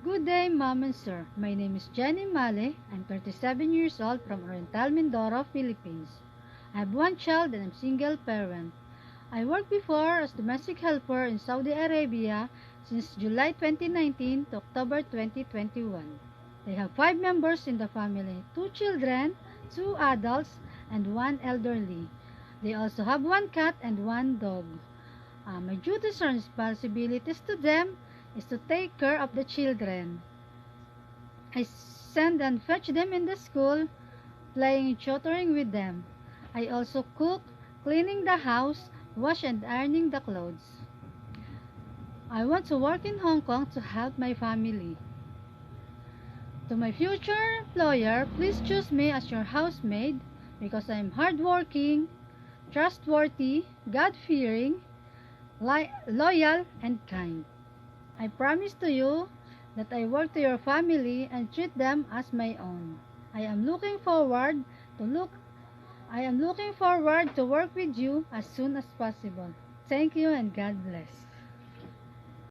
Good day, Mom and Sir. My name is Jenny Male. I'm 37 years old from Oriental Mindoro, Philippines. I have one child and I'm single parent. I worked before as domestic helper in Saudi Arabia since July 2019 to October 2021. They have 5 members in the family, 2 children, 2 adults, and 1 elderly. They also have 1 cat and 1 dog. My duties and responsibilities to them is to take care of the children. I send and fetch them in the school, playing and tutoring with them. I also cook, cleaning the house, wash and ironing the clothes. I want to work in Hong Kong to help my family. To my future employer, please choose me as your housemaid because I am hardworking, trustworthy, God-fearing, loyal, and kind. I promise to you that I work to your family and treat them as my own. I am looking forward to work with you as soon as possible. Thank you and God bless.